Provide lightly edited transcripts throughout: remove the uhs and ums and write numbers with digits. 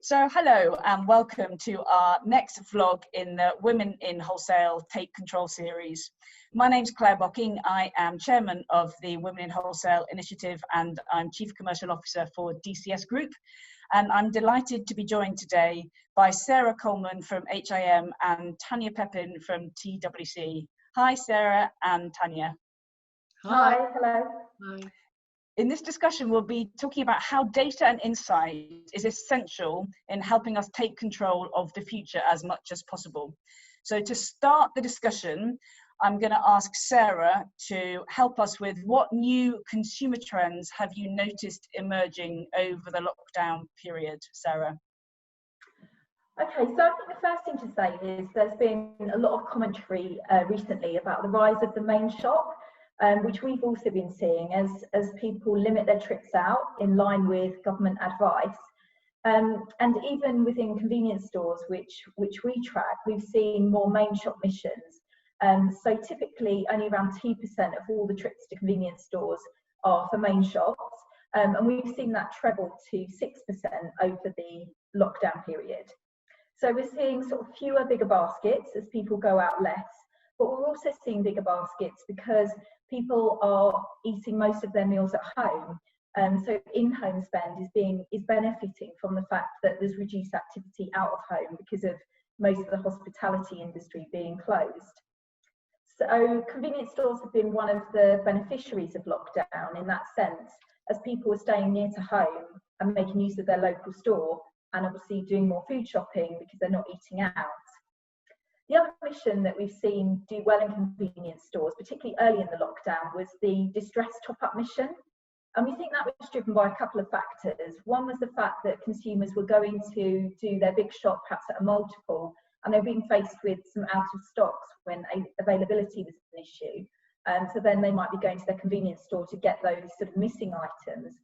So hello and welcome to our next vlog in the Women in Wholesale Take Control series. My name's Clare Bocking. I am chairman of the Women in Wholesale initiative and I'm Chief Commercial Officer for DCS Group. And I'm delighted to be joined today by Sarah Coleman from HIM and Tanya Pepin from TWC. Hi Sarah and Tanya. Hi, hello. Hi. In this discussion, we'll be talking about how data and insight is essential in helping us take control of the future as much as possible. So to start the discussion, I'm going to ask Sarah to help us with what new consumer trends have you noticed emerging over the lockdown period, Sarah? Okay, so I think the first thing to say is there's been a lot of commentary recently about the rise of the main shop. Which we've also been seeing as people limit their trips out in line with government advice. And even within convenience stores, which we track, we've seen more main shop missions. So typically only around 2% of all the trips to convenience stores are for main shops. And we've seen that treble to 6% over the lockdown period. So we're seeing sort of fewer bigger baskets as people go out less, but we're also seeing bigger baskets because people are eating most of their meals at home. So in-home spend is benefiting from the fact that there's reduced activity out of home because of most of the hospitality industry being closed. So convenience stores have been one of the beneficiaries of lockdown in that sense, as people are staying near to home and making use of their local store and obviously doing more food shopping because they're not eating out. The other mission that we've seen do well in convenience stores, particularly early in the lockdown, was the distress top-up mission. And we think that was driven by a couple of factors. One was the fact that consumers were going to do their big shop perhaps at a multiple, and they're being faced with some out of stocks when availability was an issue. So then they might be going to their convenience store to get those sort of missing items.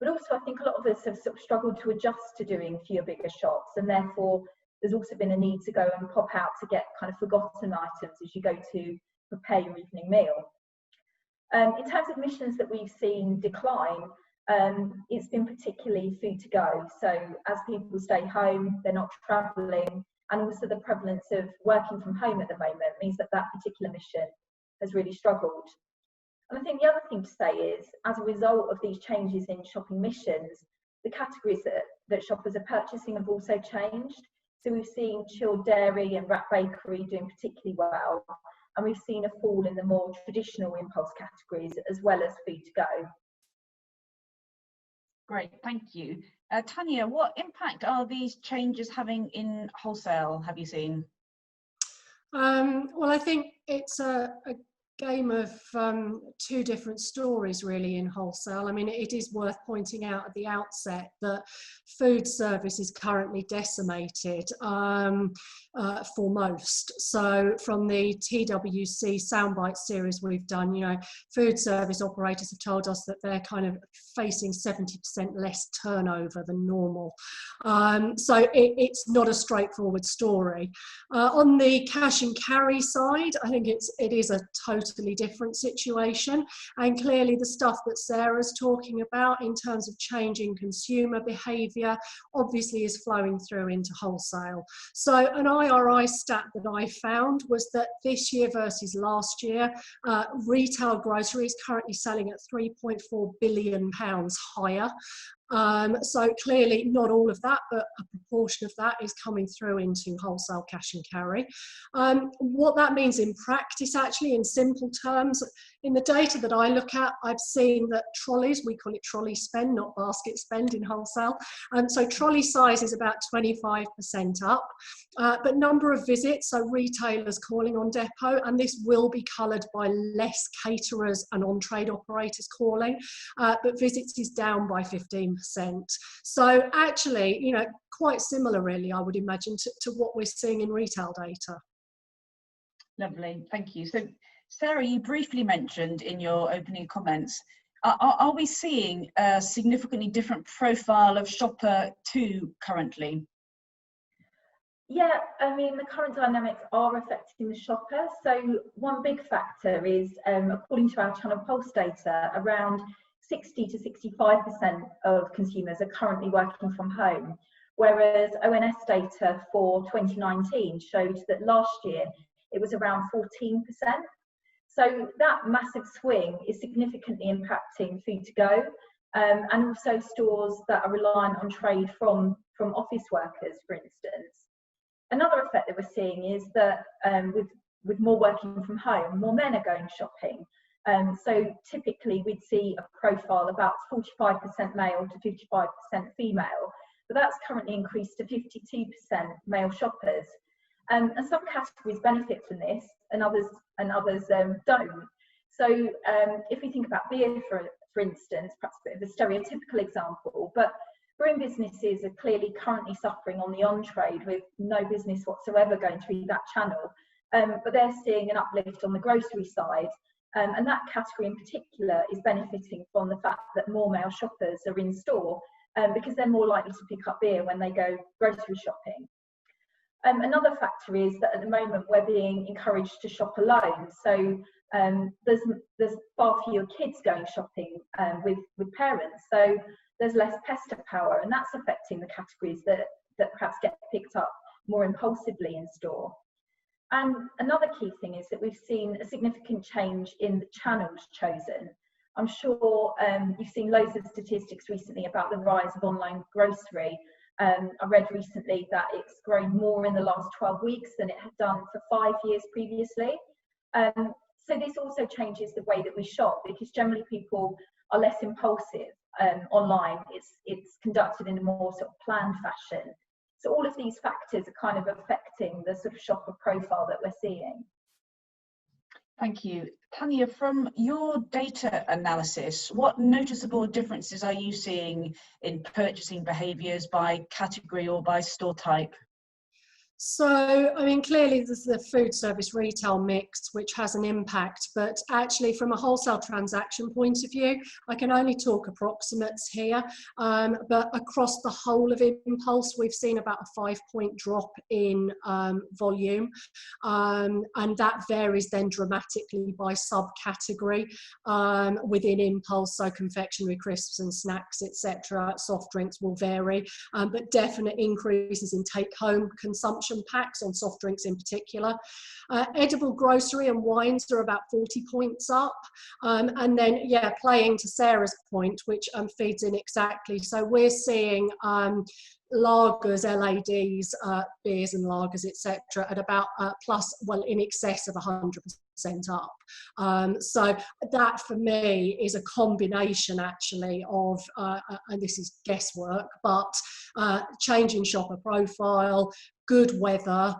But also I think a lot of us have sort of struggled to adjust to doing fewer bigger shops, and therefore there's also been a need to go and pop out to get kind of forgotten items as you go to prepare your evening meal. In terms of missions that we've seen decline, it's been particularly food to go. So as people stay home, they're not travelling, and also the prevalence of working from home at the moment means that that particular mission has really struggled. And I think the other thing to say is, as a result of these changes in shopping missions, the categories that shoppers are purchasing have also changed. So we've seen chilled dairy and wrap bakery doing particularly well, and we've seen a fall in the more traditional impulse categories as well as food to go. Great, thank you. Tanya, what impact are these changes having in wholesale, have you seen? Well, I think it's a game of two different stories really in wholesale. I mean, it is worth pointing out at the outset that food service is currently decimated for most. So from the TWC soundbite series we've done, you know, food service operators have told us that they're kind of facing 70% less turnover than normal. So it's not a straightforward story. On the cash and carry side, I think it is a totally different situation, and clearly the stuff that Sarah's talking about in terms of changing consumer behaviour obviously is flowing through into wholesale. So an IRI stat that I found was that this year versus last year, retail grocery is currently selling at £3.4 billion higher. So clearly not all of that, but a proportion of that is coming through into wholesale cash and carry. What that means in practice, actually, in simple terms, in the data that I look at, I've seen that trolleys, we call it trolley spend, not basket spend in wholesale. So trolley size is about 25% up, but number of visits, so retailers calling on depot, and this will be coloured by less caterers and on-trade operators calling, but visits is down by 15%. So actually, you know, quite similar really, I would imagine, to what we're seeing in retail data. Lovely, thank you. So Sarah, you briefly mentioned in your opening comments, are we seeing a significantly different profile of shopper too currently? Yeah, I mean, the current dynamics are affecting the shopper. So one big factor is, according to our Channel Pulse data, around 60 to 65% of consumers are currently working from home, whereas ONS data for 2019 showed that last year it was around 14%. So that massive swing is significantly impacting food to go, and also stores that are reliant on trade from office workers, for instance. Another effect that we're seeing is that with more working from home, more men are going shopping. So typically we'd see a profile about 45% male to 55% female, but that's currently increased to 52% male shoppers. And some categories benefit from this, and others don't. So if we think about beer, for instance, perhaps a bit of a stereotypical example, but brewing businesses are clearly currently suffering on the on-trade with no business whatsoever going through that channel, but they're seeing an uplift on the grocery side, and that category in particular is benefiting from the fact that more male shoppers are in store, because they're more likely to pick up beer when they go grocery shopping. Another factor is that at the moment we're being encouraged to shop alone, so there's far fewer kids going shopping with parents, so there's less pester power, and that's affecting the categories that perhaps get picked up more impulsively in store. And another key thing is that we've seen a significant change in the channels chosen. I'm sure you've seen loads of statistics recently about the rise of online grocery. I read recently that it's grown more in the last 12 weeks than it had done for 5 years previously. So this also changes the way that we shop, because generally people are less impulsive online. It's conducted in a more sort of planned fashion. So all of these factors are kind of affecting the sort of shopper profile that we're seeing. Thank you. Tanya, from your data analysis, what noticeable differences are you seeing in purchasing behaviours by category or by store type? So, I mean, clearly there's the food service retail mix, which has an impact, but actually from a wholesale transaction point of view, I can only talk approximates here, but across the whole of impulse, we've seen about a 5-point drop in volume, and that varies then dramatically by subcategory within impulse, so confectionery, crisps and snacks, etc. Soft drinks will vary, but definite increases in take-home consumption packs on soft drinks in particular. Edible grocery and wines are about 40 points up, and then yeah, playing to Sarah's point, which feeds in exactly, so we're seeing lagers, LADs, beers and lagers, etc., at about plus, well, in excess of 100% up. So that for me is a combination actually of, and this is guesswork, but changing shopper profile, good weather,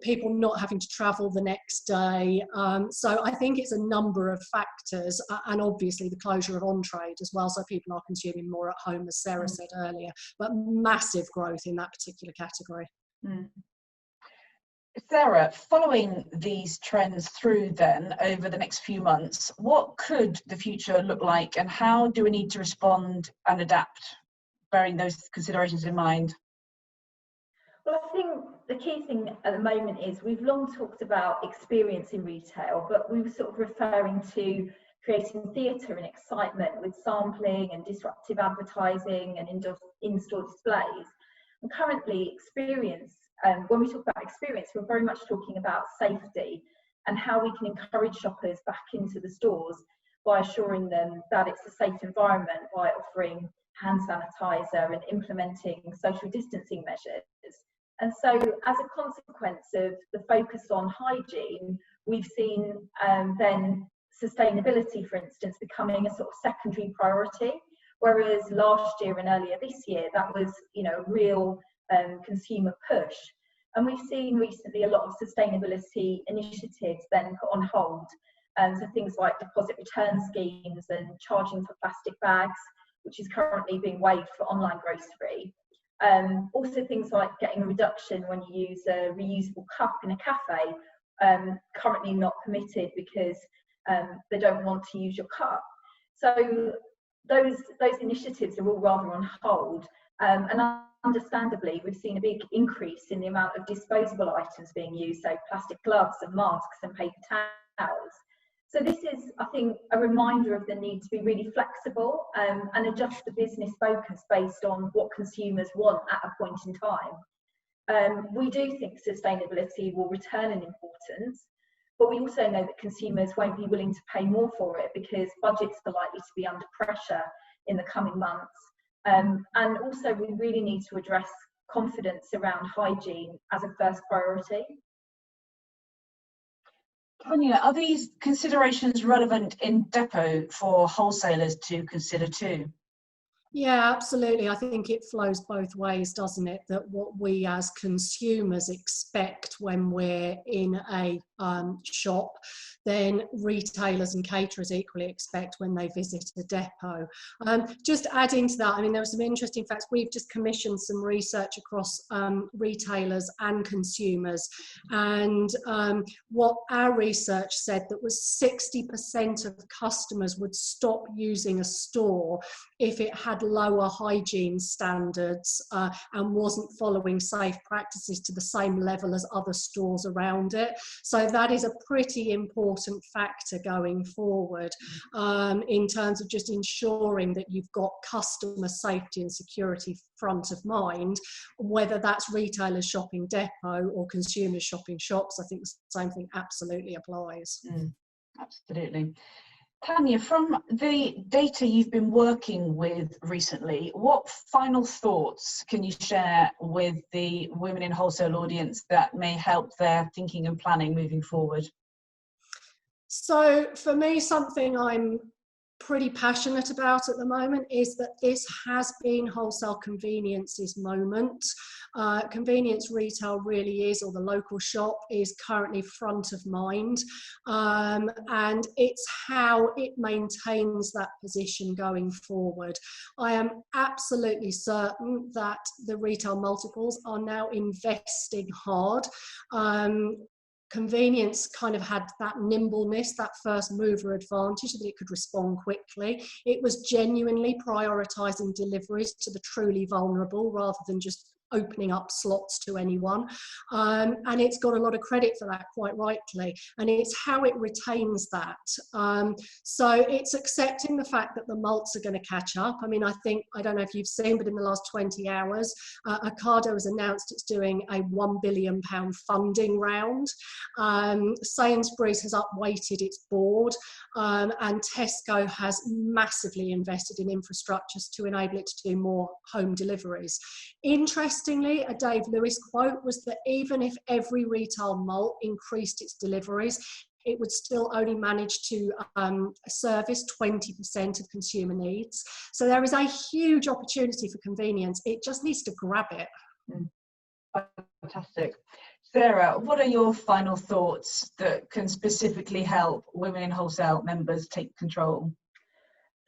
people not having to travel the next day. So I think it's a number of factors, and obviously the closure of on-trade as well, so people are consuming more at home, as Sarah said earlier, but massive growth in that particular category. Sarah, following these trends through then over the next few months, what could the future look like, and how do we need to respond and adapt, bearing those considerations in mind? Well, I think the key thing at the moment is we've long talked about experience in retail, but we were sort of referring to creating theatre and excitement with sampling and disruptive advertising and in-store displays. And currently, experience, when we talk about experience, we're very much talking about safety and how we can encourage shoppers back into the stores by assuring them that it's a safe environment, by offering hand sanitizer and implementing social distancing measures. And so as a consequence of the focus on hygiene, we've seen then sustainability, for instance, becoming a sort of secondary priority, whereas last year and earlier this year, that was, you know, a real consumer push. And we've seen recently a lot of sustainability initiatives then put on hold. So things like deposit return schemes and charging for plastic bags, which is currently being waived for online grocery. Also things like getting a reduction when you use a reusable cup in a cafe, currently not permitted because they don't want to use your cup. So those initiatives are all rather on hold, and understandably we've seen a big increase in the amount of disposable items being used, so plastic gloves and masks and paper towels. So this is, I think, a reminder of the need to be really flexible and adjust the business focus based on what consumers want at a point in time. We do think sustainability will return in importance, but we also know that consumers won't be willing to pay more for it because budgets are likely to be under pressure in the coming months. And also we really need to address confidence around hygiene as a first priority. Tanya, are these considerations relevant in depot for wholesalers to consider too? Yeah, absolutely. I think it flows both ways, doesn't it? That what we as consumers expect when we're in a shop, then retailers and caterers equally expect when they visit a depot. Just adding to that, I mean, there were some interesting facts. We've just commissioned some research across retailers and consumers, and what our research said that was 60% of customers would stop using a store if it had lower hygiene standards and wasn't following safe practices to the same level as other stores around it. So that is a pretty important factor going forward in terms of just ensuring that you've got customer safety and security front of mind, whether that's retailers shopping depot or consumers shopping shops. I think the same thing absolutely applies. Absolutely. Tanya, from the data you've been working with recently, what final thoughts can you share with the Women in Wholesale audience that may help their thinking and planning moving forward? So for me, something I'm pretty passionate about at the moment is that this has been wholesale convenience's moment. Convenience retail really is, or the local shop is currently front of mind, and it's how it maintains that position going forward. I am absolutely certain that the retail multiples are now investing hard. Convenience kind of had that nimbleness, that first mover advantage, that it could respond quickly. It was genuinely prioritising deliveries to the truly vulnerable rather than just opening up slots to anyone, and it's got a lot of credit for that, quite rightly, and it's how it retains that. So it's accepting the fact that the mults are going to catch up. I mean, I don't know if you've seen, but in the last 20 hours, Ocado has announced it's doing a £1 billion funding round. Sainsbury's has upweighted its board, and Tesco has massively invested in infrastructures to enable it to do more home deliveries. Interestingly, a Dave Lewis quote was that even if every retail malt increased its deliveries, it would still only manage to service 20% of consumer needs. So there is a huge opportunity for convenience. It just needs to grab it. Fantastic. Sarah, what are your final thoughts that can specifically help Women in Wholesale members take control?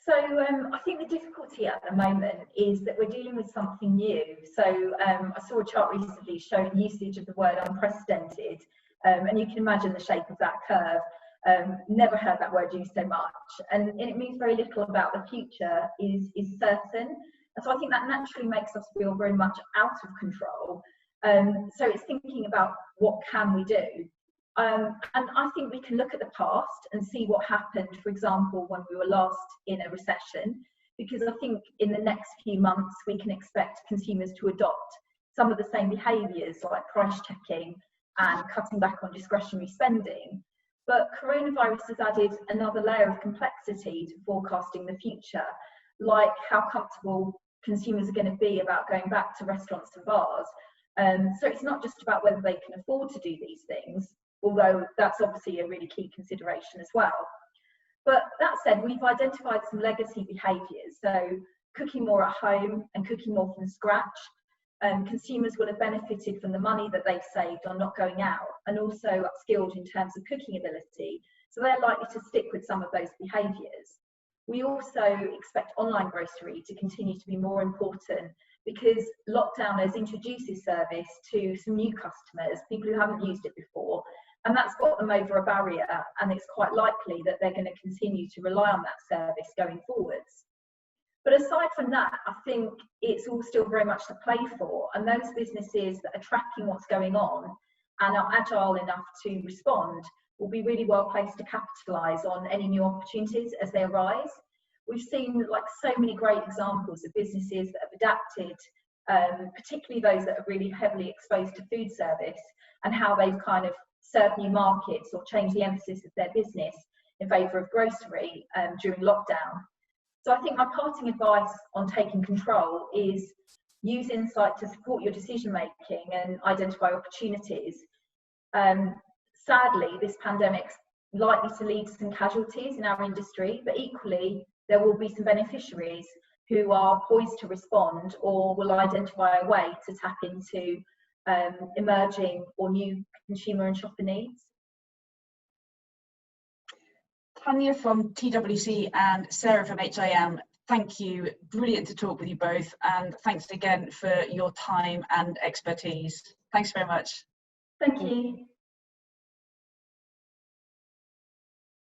So I think the difficulty at the moment is that we're dealing with something new. So I saw a chart recently showing usage of the word unprecedented, and you can imagine the shape of that curve. Never heard that word used so much, and it means very little about the future is certain. And so I think that naturally makes us feel very much out of control. So it's thinking about what can we do. And I think we can look at the past and see what happened, for example, when we were last in a recession, because I think in the next few months we can expect consumers to adopt some of the same behaviours like price checking and cutting back on discretionary spending. But coronavirus has added another layer of complexity to forecasting the future, like how comfortable consumers are going to be about going back to restaurants and bars. So it's not just about whether they can afford to do these things, although that's obviously a really key consideration as well. But that said, we've identified some legacy behaviours, so cooking more at home and cooking more from scratch. Consumers will have benefited from the money that they've saved on not going out, and also upskilled in terms of cooking ability, so they're likely to stick with some of those behaviours. We also expect online grocery to continue to be more important, because lockdown has introduced this service to some new customers, people who haven't used it before, and that's got them over a barrier, and it's quite likely that they're going to continue to rely on that service going forwards. But aside from that, I think it's all still very much to play for, and those businesses that are tracking what's going on and are agile enough to respond will be really well placed to capitalise on any new opportunities as they arise. We've seen like so many great examples of businesses that have adapted, particularly those that are really heavily exposed to food service, and how they've kind of served new markets or changed the emphasis of their business in favour of grocery during lockdown. So I think my parting advice on taking control is use insight to support your decision making and identify opportunities. Sadly, this pandemic's likely to lead to some casualties in our industry, but equally there will be some beneficiaries who are poised to respond or will identify a way to tap into emerging or new consumer and shopper needs. Tanya from TWC and Sarah from HIM, thank you. Brilliant to talk with you both, and thanks again for your time and expertise. Thanks very much. Thank you.